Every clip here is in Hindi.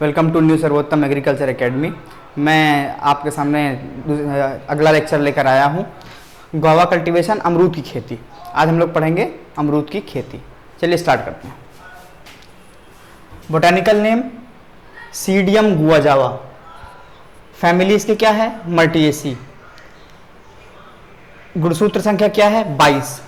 वेलकम टू न्यू सर्वोत्तम एग्रीकल्चर एकेडमी। मैं आपके सामने अगला लेक्चर लेकर आया हूँ, गुआवा कल्टीवेशन, अमरूद की खेती। आज हम लोग पढ़ेंगे अमरूद की खेती। चलिए स्टार्ट करते हैं। बोटानिकल नेम सीडियम गुआजावा, फैमिली इसके क्या है, मर्टिएसी। गुणसूत्र संख्या क्या है, 22।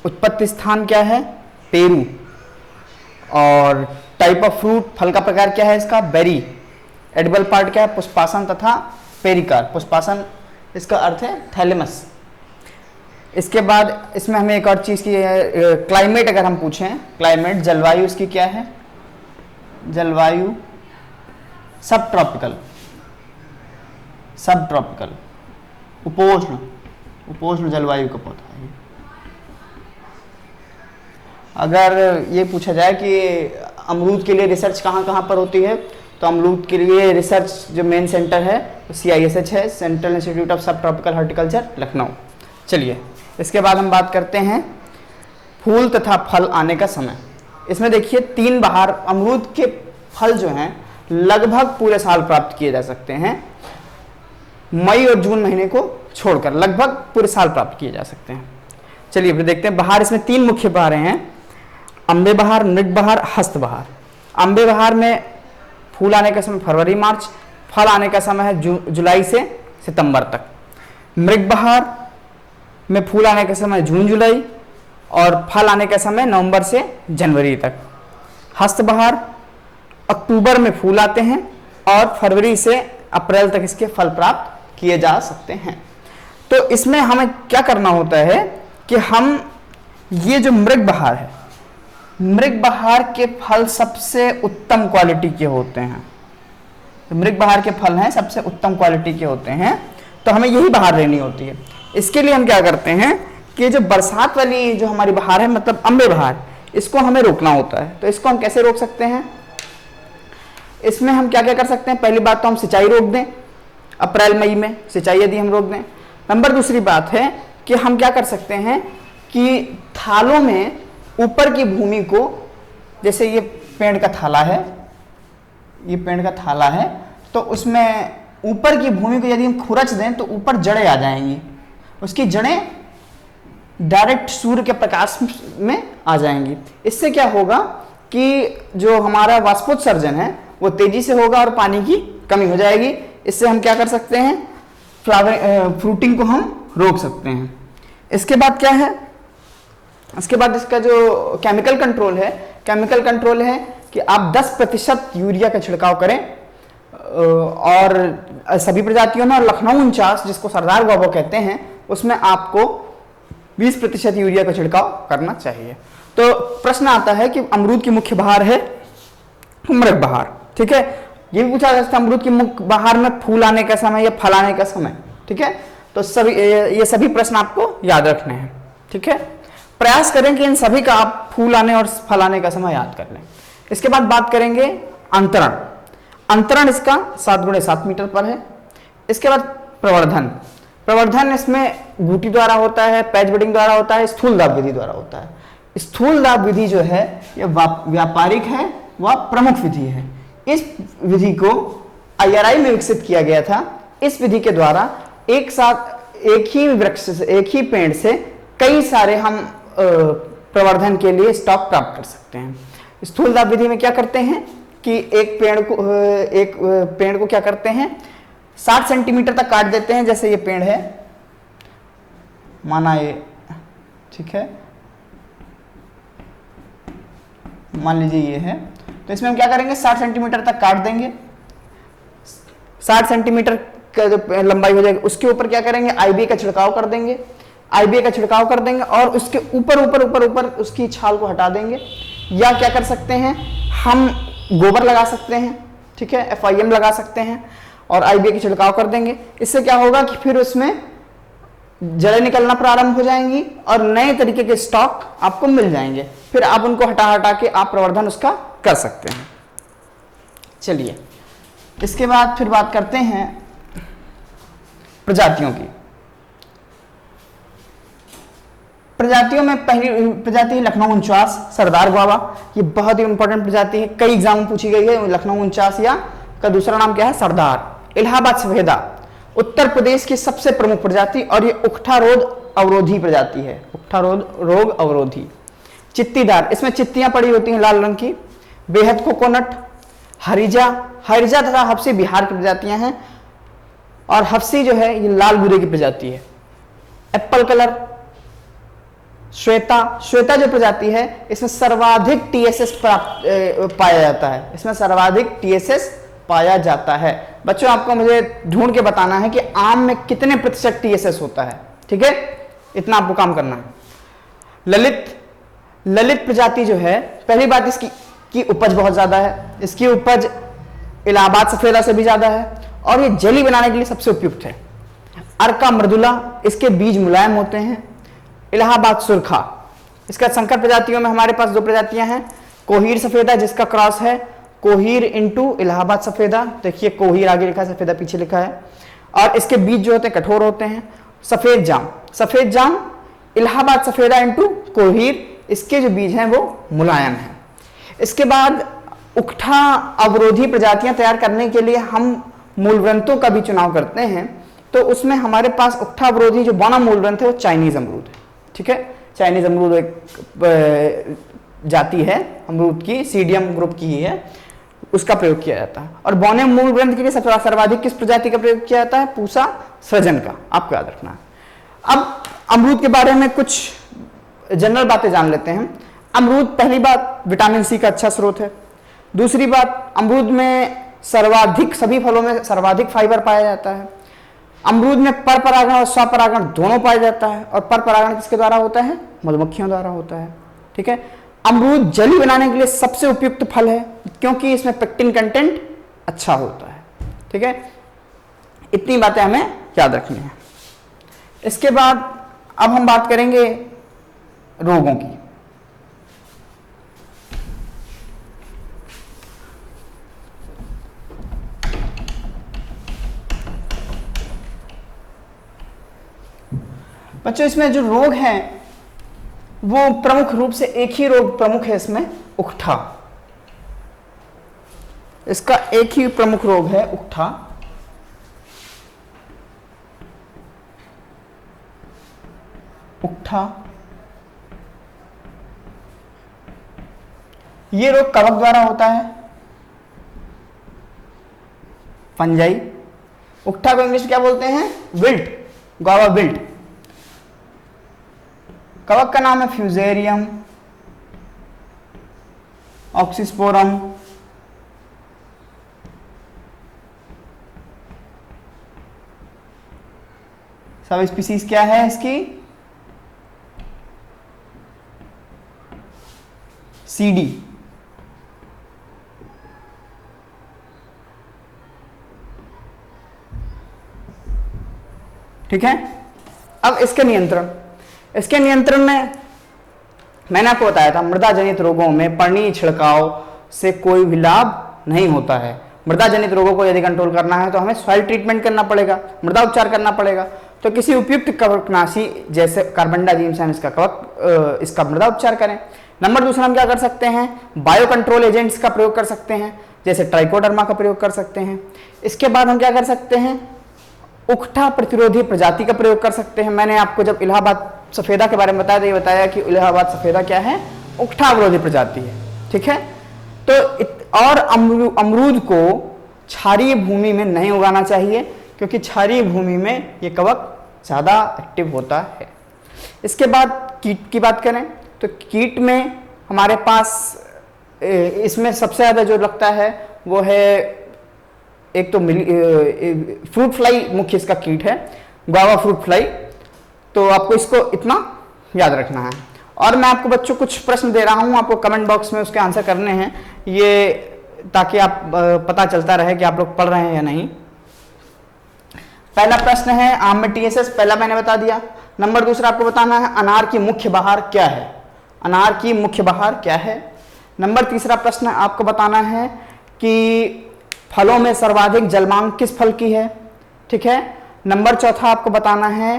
उत्पत्ति स्थान क्या है, पेरू। और टाइप ऑफ फ्रूट, फल का प्रकार क्या है इसका, बेरी। एडिबल पार्ट क्या है, पुष्पासन तथा पेरिकार। पुष्पासन इसका अर्थ है थैलेमस। इसके बाद इसमें हमें एक और चीज़ की क्लाइमेट अगर हम पूछें, क्लाइमेट जलवायु इसकी क्या है, जलवायु सब ट्रॉपिकल, सब ट्रॉपिकल, उपोष्ण, उपोष्ण जलवायु का पौधा है। अगर ये पूछा जाए कि अमरूद के लिए रिसर्च कहाँ कहाँ पर होती है, तो अमरूद के लिए रिसर्च जो मेन सेंटर है वो CISH है, सेंट्रल इंस्टीट्यूट ऑफ सब ट्रॉपिकल हॉर्टिकल्चर, लखनऊ। चलिए इसके बाद हम बात करते हैं फूल तथा फल आने का समय। इसमें देखिए 3 बहार अमरूद के फल जो हैं लगभग पूरे साल प्राप्त किए जा सकते हैं। मई और जून महीने को छोड़कर लगभग पूरे साल प्राप्त किए जा सकते हैं। चलिए फिर देखते हैं बहार। इसमें 3 मुख्य बहारें हैं, अम्बे बहार, मृग बहार, हस्त बहार। अम्बे बहार में फूल आने का समय फरवरी मार्च, फल आने का समय है जुलाई से सितंबर तक। मृग बहार में फूल आने का समय जून जुलाई और फल आने का समय नवंबर से जनवरी तक। हस्त बहार अक्टूबर में फूल आते हैं और फरवरी से अप्रैल तक इसके फल प्राप्त किए जा सकते हैं। तो इसमें हमें क्या करना होता है कि हम ये जो मृग बहार है, मृग बहार के फल सबसे उत्तम क्वालिटी के होते हैं। तो मृग बहार के फल हैं सबसे उत्तम क्वालिटी के होते हैं, तो हमें यही बहार लेनी होती है। इसके लिए हम क्या करते हैं कि जो बरसात वाली जो हमारी बहार है, मतलब अम्बे बहार, इसको हमें रोकना होता है। तो इसको हम कैसे रोक सकते हैं, इसमें हम क्या क्या कर सकते हैं। पहली बात तो हम सिंचाई रोक दें, अप्रैल मई में सिंचाई यदि हम रोक दें। नंबर दूसरी बात है कि हम क्या कर सकते हैं कि थालों में ऊपर की भूमि को, जैसे ये पेड़ का थाला है, ये पेड़ का थाला है, तो उसमें ऊपर की भूमि को यदि हम खुरच दें तो ऊपर जड़ें आ जाएंगी, उसकी जड़ें डायरेक्ट सूर्य के प्रकाश में आ जाएंगी। इससे क्या होगा कि जो हमारा वाष्पोत्सर्जन है वो तेजी से होगा और पानी की कमी हो जाएगी। इससे हम क्या कर सकते हैं, फ्रूटिंग को हम रोक सकते हैं। इसके बाद क्या है, इसके बाद इसका जो केमिकल कंट्रोल है, केमिकल कंट्रोल है कि आप 10% यूरिया का छिड़काव करें और सभी प्रजातियों में, और लखनऊ 49 जिसको सरदार गुआवा कहते हैं उसमें आपको 20% यूरिया का छिड़काव करना चाहिए। तो प्रश्न आता है कि अमरूद की मुख्य बहार है मृग बहार, ठीक है। ये भी पूछा जा सकता है अमरूद की मुख्य बहार में फूल आने का समय या फल आने का समय, ठीक है। तो ये सभी प्रश्न आपको याद रखने हैं, ठीक है। प्रयास करें कि इन सभी का आप फूल आने और फल आने का समय याद कर लें। इसके बाद बात करेंगे अंतरण। अंतरण इसका 7 × 7 मीटर पर है। इसके बाद प्रवर्धन। प्रवर्धन इसमें गूटी द्वारा होता है, पैच बडिंग द्वारा होता है, स्थूल दाब विधि द्वारा होता है। स्थूल दाब विधि जो है ये व्यापारिक है, वह प्रमुख विधि है। इस विधि को IRI में विकसित किया गया था। इस विधि के द्वारा एक साथ एक ही वृक्ष से, एक ही पेड़ से कई सारे हम प्रवर्धन के लिए स्टॉक प्राप्त कर सकते हैं। स्थूल दाब विधि में क्या करते हैं कि एक पेड़ को क्या करते हैं, 60 सेंटीमीटर तक काट देते हैं। जैसे ये पेड़ है, माना ये, ठीक है, मान लीजिए ये है, तो इसमें हम क्या करेंगे, 60 सेंटीमीटर तक काट देंगे। 60 सेंटीमीटर का जो लंबाई हो जाएगी उसके ऊपर क्या करेंगे, IBA का छिड़काव कर देंगे। IBA का छिड़काव कर देंगे और उसके ऊपर उसकी छाल को हटा देंगे। या क्या कर सकते हैं, हम गोबर लगा सकते हैं, ठीक है, FIM लगा सकते हैं और IBA का छिड़काव कर देंगे। इससे क्या होगा कि फिर उसमें जड़ें निकलना प्रारंभ हो जाएंगी और नए तरीके के स्टॉक आपको मिल जाएंगे। फिर आप उनको हटा के आप प्रवर्धन उसका कर सकते हैं। चलिए इसके बाद फिर बात करते हैं प्रजातियों की। प्रजातियों में पहली प्रजाति है लखनऊ 49 सरदार गुआवा। ये बहुत ही इंपॉर्टेंट प्रजाति है, कई एग्जाम में पूछी गई है। लखनऊ 49 या का दूसरा नाम क्या है, सरदार। इलाहाबाद सफेदा उत्तर प्रदेश की सबसे प्रमुख प्रजाति और ये उकठा रोग अवरोधी प्रजाति है, उकठा रोग अवरोधी। चित्तीदार, इसमें चित्तियां पड़ी होती हैं लाल रंग की। बेहद कोकोनट, हरिजा, हरिजा तथा हफ्सी बिहार की प्रजातियां हैं और हफ्सी जो है ये लाल बुरे की प्रजाति है। एप्पल कलर, श्वेता, श्वेता जो प्रजाति है इसमें सर्वाधिक टीएसएस पाया जाता है, इसमें सर्वाधिक टीएसएस पाया जाता है। बच्चों आपको मुझे ढूंढ के बताना है कि आम में कितने प्रतिशत टीएसएस होता है, ठीक है, इतना आपको काम करना है। ललित, ललित प्रजाति जो है, पहली बात इसकी की उपज बहुत ज्यादा है, इसकी उपज इलाहाबाद सफेदा से भी ज्यादा है और ये जेली बनाने के लिए सबसे उपयुक्त है। अर्का मृदुला, इसके बीज मुलायम होते हैं। इलाहाबाद सुरखा, इसका संकर प्रजातियों में हमारे पास दो प्रजातियां हैं, कोहीर सफेदा जिसका क्रॉस है कोहीर इंटू इलाहाबाद सफेदा, देखिए कोहीर आगे लिखा है, सफेदा पीछे लिखा है, और इसके बीज जो होते हैं कठोर होते हैं। सफेद जाम, सफेद जाम इलाहाबाद सफेदा इंटू कोहीर, इसके जो बीज हैं वो मुलायम हैं। इसके बाद उकठा अवरोधी प्रजातियां तैयार करने के लिए हम मूलग्रंथों का भी चुनाव करते हैं, तो उसमें हमारे पास उकठा अवरोधी जो बौना मूलग्रंथ है वो चाइनीज अमरूद है, ठीक है। चाइनीज अमरूद एक जाति है अमरूद की, सीडियम ग्रुप की ही है, उसका प्रयोग किया जाता है। और बौने मूल ग्रंथ के लिए सबसे सर्वाधिक किस प्रजाति का प्रयोग किया जाता है, पूसा सृजन का, आपको याद रखना है। अब अमरूद के बारे में कुछ जनरल बातें जान लेते हैं। अमरूद, पहली बात विटामिन सी का अच्छा स्रोत है। दूसरी बात, अमरूद में सर्वाधिक, सभी फलों में सर्वाधिक फाइबर पाया जाता है। अमरूद में पर परागण और स्वपरागण दोनों पाया जाता है और पर परागण किसके द्वारा होता है, मधुमक्खियों द्वारा होता है, ठीक है। अमरूद जली बनाने के लिए सबसे उपयुक्त फल है क्योंकि इसमें पेक्टिन कंटेंट अच्छा होता है, ठीक है। इतनी बातें हमें याद रखनी है। इसके बाद अब हम बात करेंगे रोगों की। बच्चों इसमें जो रोग हैं वो प्रमुख रूप से एक ही रोग प्रमुख है इसमें, उकठा। इसका एक ही प्रमुख रोग है उकठा। उकठा ये रोग कवक द्वारा होता है, फंजाई। उकठा को इंग्लिश में क्या बोलते हैं, विल्ट, गावा विल्ट। कवक का नाम है फ्यूजेरियम ऑक्सीस्पोरम। सब स्पीसीज क्या है इसकी, सीडी। ठीक है। अब इसके नियंत्रण, इसके नियंत्रण में मैंने आपको बताया था मृदा जनित रोगों में पर्णीय छिड़काव से कोई भी लाभ नहीं होता है। मृदा जनित रोगों को यदि कंट्रोल करना है तो हमें सॉइल ट्रीटमेंट करना पड़ेगा, मृदा उपचार करना पड़ेगा। तो किसी उपयुक्त कवकनाशी जैसे कार्बेंडाजिम इसका कवक इसका मृदा उपचार करें। नंबर दूसरा हम क्या कर सकते हैं, बायो कंट्रोल एजेंट्स का प्रयोग कर सकते हैं, जैसे ट्राइकोडर्मा का प्रयोग कर सकते हैं। इसके बाद हम क्या कर सकते हैं, उकठा प्रतिरोधी प्रजाति का प्रयोग कर सकते हैं। मैंने आपको जब इलाहाबाद सफेदा के बारे में बताया तो ये बताया कि इलाहाबाद सफेदा क्या है, उकठा विरोधी प्रजाति है, ठीक है। तो और अमरूद को क्षारीय भूमि में नहीं उगाना चाहिए क्योंकि क्षारीय भूमि में ये कवक ज्यादा एक्टिव होता है। इसके बाद कीट की बात करें तो कीट में हमारे पास इसमें सबसे ज्यादा जो लगता है वो है एक तो फ्रूट फ्लाई, मुख्य इसका कीट है गुआवा फ्रूट फ्लाई। तो आपको इसको इतना याद रखना है। और मैं आपको बच्चों कुछ प्रश्न दे रहा हूं, आपको कमेंट बॉक्स में उसके आंसर करने हैं, ये ताकि आप पता चलता रहे कि आप लोग पढ़ रहे हैं या नहीं। पहला प्रश्न है आम में टीएसएस, पहला मैंने बता दिया। नंबर दूसरा आपको बताना है अनार की मुख्य बहार क्या है, अनार की मुख्य बहार क्या है। नंबर तीसरा प्रश्न आपको बताना है कि फलों में सर्वाधिक जल मांग किस फल की है, ठीक है। नंबर चौथा आपको बताना है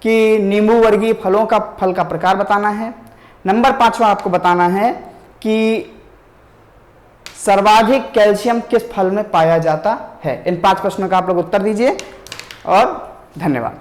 कि नींबू वर्गीय फलों का फल का प्रकार बताना है। नंबर 5वां आपको बताना है कि सर्वाधिक कैल्शियम किस फल में पाया जाता है। इन 5 प्रश्नों का आप लोग उत्तर दीजिए और धन्यवाद।